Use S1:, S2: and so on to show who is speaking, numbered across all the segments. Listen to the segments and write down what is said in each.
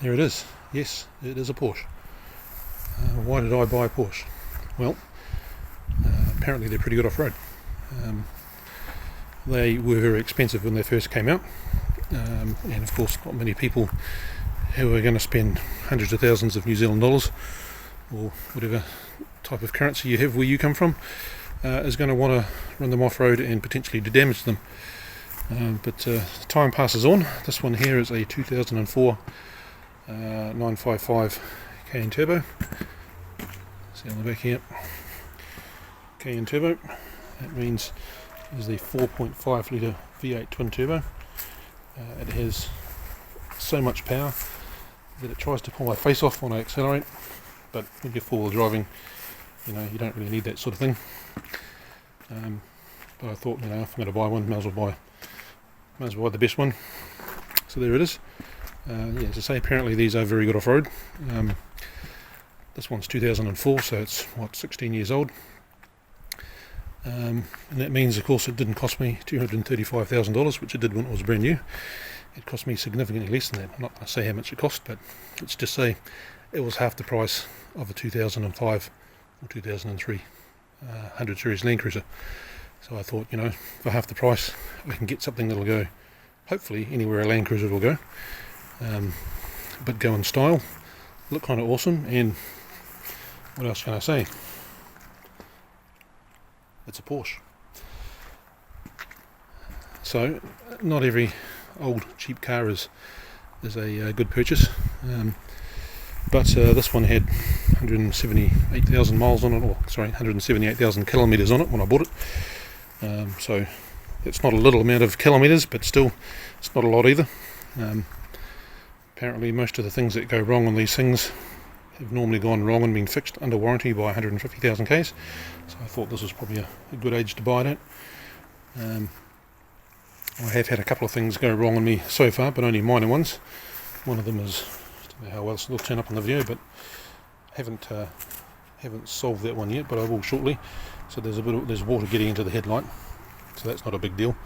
S1: There it is. Yes, it is a Porsche. Why did I buy a Porsche? Well, apparently they're pretty good off-road. They were very expensive when they first came out, and of course not many people who are going to spend hundreds of thousands of New Zealand dollars or whatever type of currency you have where you come from is going to want to run them off-road and potentially do damage to them. But time passes on. This one here is a 2004 955 Cayenne Turbo. See on the back here, Cayenne Turbo. That means is the 4.5 litre V8 twin turbo. It has so much power that it tries to pull my face off when I accelerate, but when you're four-wheel driving, you don't really need that sort of thing. But I thought, if I'm going to buy one, might as well buy the best one. So there it is. As I say, apparently these are very good off-road. This one's 2004, so it's 16 years old. And that means, of course, it didn't cost me $235,000, which it did when it was brand new. It cost me significantly less than that. I'm not going to say how much it cost, but let's just say it was half the price of a 2005 or 2003 100 Series Land Cruiser. So I thought, for half the price, we can get something that'll go, hopefully, anywhere a Land Cruiser will go, but go in style, look kind of awesome, and what else can I say? It's a Porsche. So not every old cheap car is a good purchase, but this one had 178,000 miles on it, 178,000 kilometres on it when I bought it. So it's not a little amount of kilometres, but still it's not a lot either. Apparently most of the things that go wrong on these things have normally gone wrong and been fixed under warranty by 150,000 Ks. So I thought this was probably a good age to buy it at. I have had a couple of things go wrong on me so far, but only minor ones. One of them is, I don't know how else it'll turn up on the video, but haven't solved that one yet, but I will shortly. So there's water getting into the headlight, so that's not a big deal.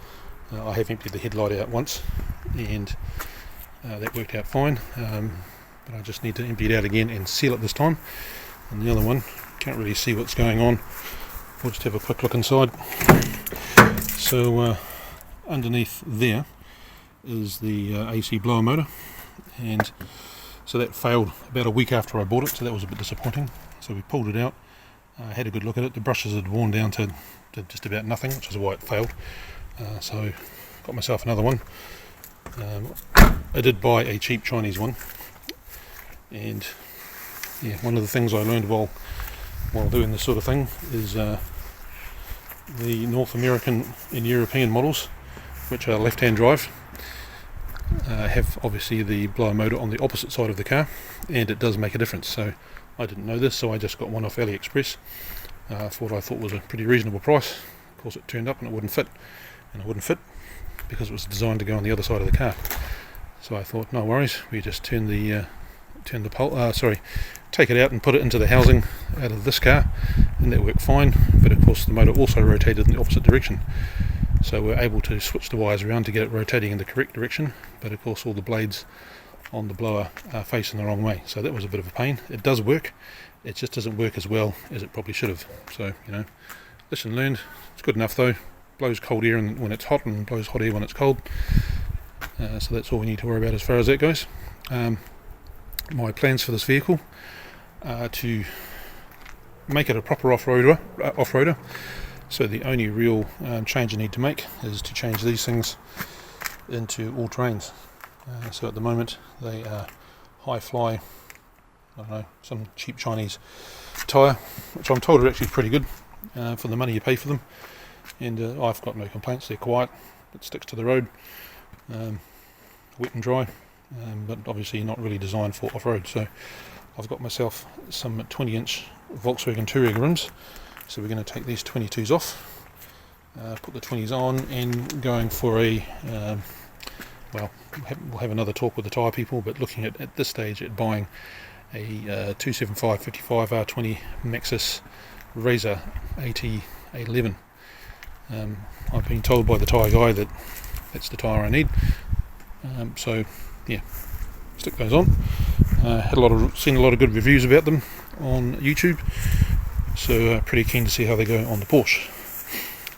S1: I have emptied the headlight out once, and that worked out fine. But I just need to empty it out again and seal it this time. And the other one, can't really see what's going on. We'll just have a quick look inside. So underneath there is the AC blower motor, and so that failed about a week after I bought it, so that was a bit disappointing. So we pulled it out, had a good look at it. The brushes had worn down to just about nothing, which is why it failed. So got myself another one. I did buy a cheap Chinese one, and one of the things I learned while doing this sort of thing is the North American and European models, which are left-hand drive, have obviously the blower motor on the opposite side of the car, and it does make a difference. So I didn't know this, so I just got one off AliExpress for what I thought was a pretty reasonable price. Of course it turned up and it wouldn't fit, because it was designed to go on the other side of the car. So I thought, no worries, we just take it out and put it into the housing out of this car, and that worked fine. But of course the motor also rotated in the opposite direction, so we're able to switch the wires around to get it rotating in the correct direction. But of course all the blades on the blower are facing the wrong way, so that was a bit of a pain. It does work, it just doesn't work as well as it probably should have. So lesson learned. It's good enough though. Blows cold air when it's hot and blows hot air when it's cold. So that's all we need to worry about as far as that goes. My plans for this vehicle are to make it a proper off-roader. So the only real change I need to make is to change these things into all-terrains. So at the moment they are high-fly, I don't know, some cheap Chinese tyre, which I'm told are actually pretty good for the money you pay for them. And I've got no complaints. They're quiet, it sticks to the road, wet and dry, but obviously not really designed for off-road. So I've got myself some 20-inch Volkswagen Touareg rims, so we're going to take these 22s off, put the 20s on, and going for a we'll have another talk with the tyre people, but looking at this stage at buying a 275 55 R20 Maxxis Razor AT11. I've been told by the tyre guy that that's the tyre I need. So yeah, stick those on. Seen a lot of good reviews about them on YouTube, so pretty keen to see how they go on the Porsche.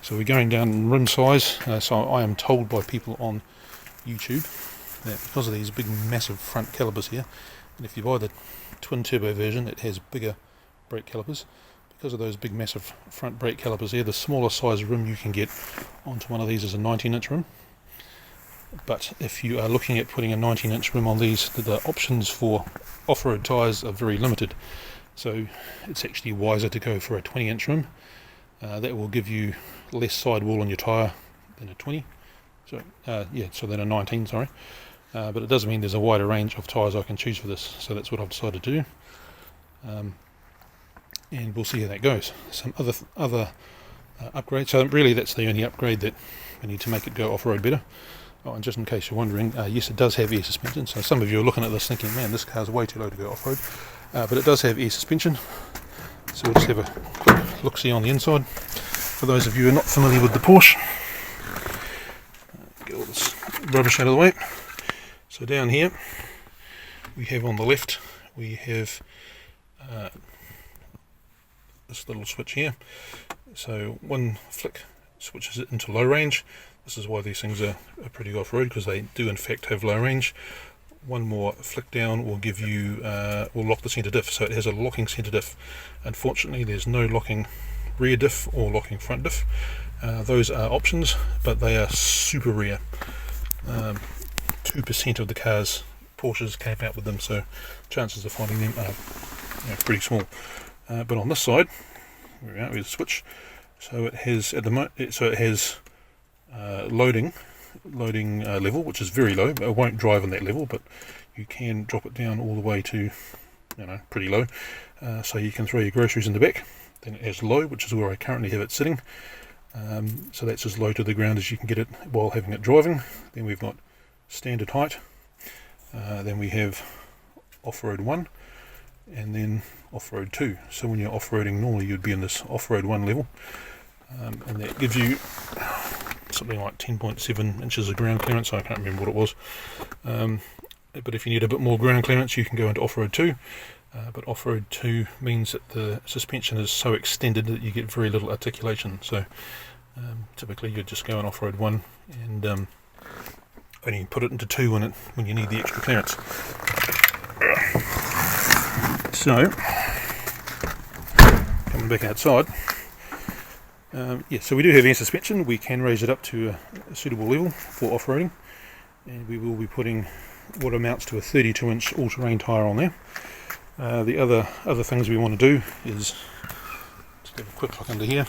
S1: So we're going down in rim size. So I am told by people on YouTube that because of these big massive front calipers here, and if you buy the twin turbo version it has bigger brake calipers, because of those big massive front brake calipers here, the smaller size rim you can get onto one of these is a 19-inch rim. But if you are looking at putting a 19-inch rim on these, the options for off-road tyres are very limited, so it's actually wiser to go for a 20-inch rim. That will give you less sidewall on your tyre than a 20, so than a 19, sorry. But it does mean there's a wider range of tyres I can choose for this, so that's what I've decided to do. And we'll see how that goes. Some other upgrades. So really that's the only upgrade that we need to make it go off-road better. Oh, and just in case you're wondering, yes, it does have air suspension. So some of you are looking at this thinking, man, this car's way too low to go off-road. But it does have air suspension. So we'll just have a quick look-see on the inside. For those of you who are not familiar with the Porsche, get all this rubbish out of the way. So down here, we have on the left, we have this little switch here. So one flick switches it into low range. This is why these things are pretty off-road, because they do in fact have low range. One more flick down will give you, will lock the centre diff, so it has a locking centre diff. Unfortunately there's no locking rear diff or locking front diff. Those are options, but they are super rare. 2% of the cars, Porsches, came out with them, so chances of finding them are pretty small. But on this side, we're out with the switch. So it has loading level, which is very low. It won't drive on that level, but you can drop it down all the way to, pretty low. So you can throw your groceries in the back. Then it has low, which is where I currently have it sitting. So that's as low to the ground as you can get it while having it driving. Then we've got standard height. Then we have off-road 1, and then off-road 2. So when you're off-roading, normally you'd be in this off-road 1 level, and that gives you something like 10.7 inches of ground clearance. I can't remember what it was, but if you need a bit more ground clearance you can go into off-road 2, but off-road 2 means that the suspension is so extended that you get very little articulation. So typically you'd just go on off-road 1 and only put it into 2 when you need the extra clearance. So coming back outside, so we do have air suspension. We can raise it up to a suitable level for off-roading, and we will be putting what amounts to a 32-inch all-terrain tyre on there. The other things we want to do is just have a quick look under here.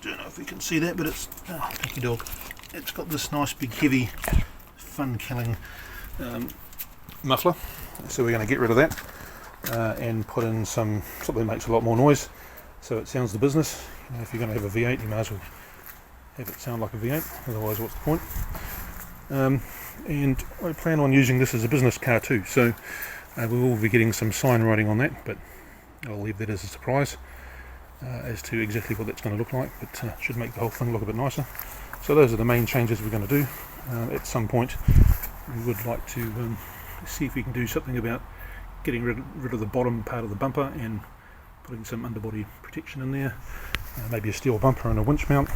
S1: Don't know if we can see that, but it's picky dog. It's got this nice big heavy fun-killing muffler, so we're going to get rid of that and put in something that makes a lot more noise, so it sounds the business. If you're going to have a V8, you might as well have it sound like a V8, otherwise what's the point? And I plan on using this as a business car too, so we will be getting some sign writing on that, but I'll leave that as a surprise as to exactly what that's going to look like, but should make the whole thing look a bit nicer. So those are the main changes we're going to do. At some point we would like to see if we can do something about getting rid of the bottom part of the bumper and putting some underbody protection in there, maybe a steel bumper and a winch mount,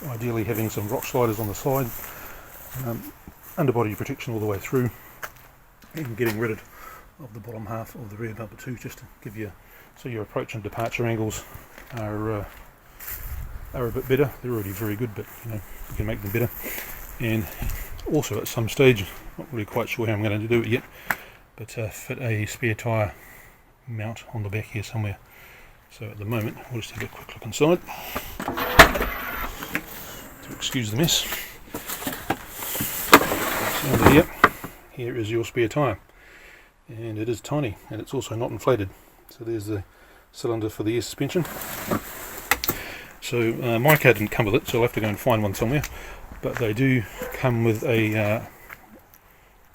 S1: ideally having some rock sliders on the side, underbody protection all the way through, and getting rid of the bottom half of the rear bumper too, just to give you, so your approach and departure angles are a bit better. They're already very good, but you can make them better. And also at some stage, not really quite sure how I'm going to do it yet, but fit a spare tyre mount on the back here somewhere. So at the moment we'll just have a quick look inside to excuse the mess. So under here is your spare tyre, and it is tiny, and it's also not inflated. So there's the cylinder for the air suspension. So my car didn't come with it, so I'll have to go and find one somewhere, but they do come with a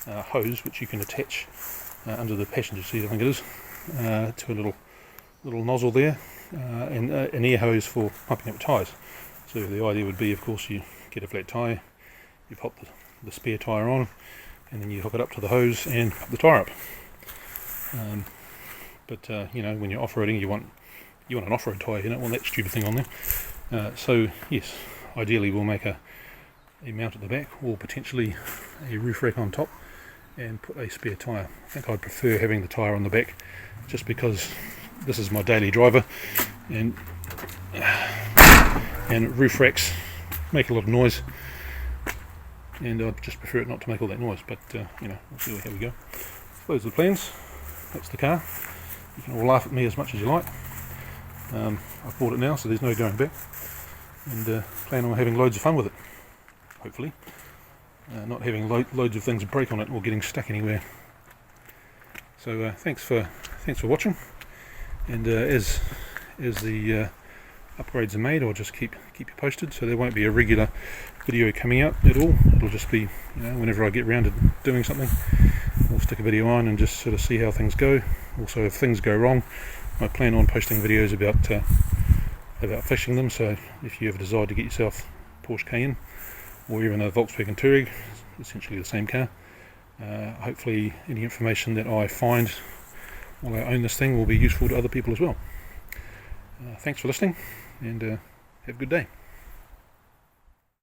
S1: hose which you can attach under the passenger seat, I think it is, to a little nozzle there, and an air hose for pumping up tyres. So the idea would be, of course, you get a flat tyre, you pop the spare tyre on, and then you hook it up to the hose and put the tyre up. But you know, when you're off-roading, you want an off-road tyre, you don't want that stupid thing on there. So yes, ideally we'll make a mount at the back, or potentially a roof rack on top, and put a spare tyre. I think I'd prefer having the tyre on the back, just because this is my daily driver, and roof racks make a lot of noise, and I'd just prefer it not to make all that noise. But you know, we'll see how we go. So those are the plans. That's the car. You can all laugh at me as much as you like. I've bought it now, so there's no going back, and plan on having loads of fun with it, hopefully. Not having loads of things break on it or getting stuck anywhere. So thanks for watching, and as the upgrades are made, I'll just keep you posted. So there won't be a regular video coming out at all. It'll just be, you know, whenever I get around to doing something, I'll stick a video on and just sort of see how things go. Also, if things go wrong, I plan on posting videos about fixing them. So if you ever decide to get yourself a Porsche Cayenne or even a Volkswagen Touareg, essentially the same car, hopefully any information that I find while I own this thing will be useful to other people as well. Thanks for listening, and have a good day.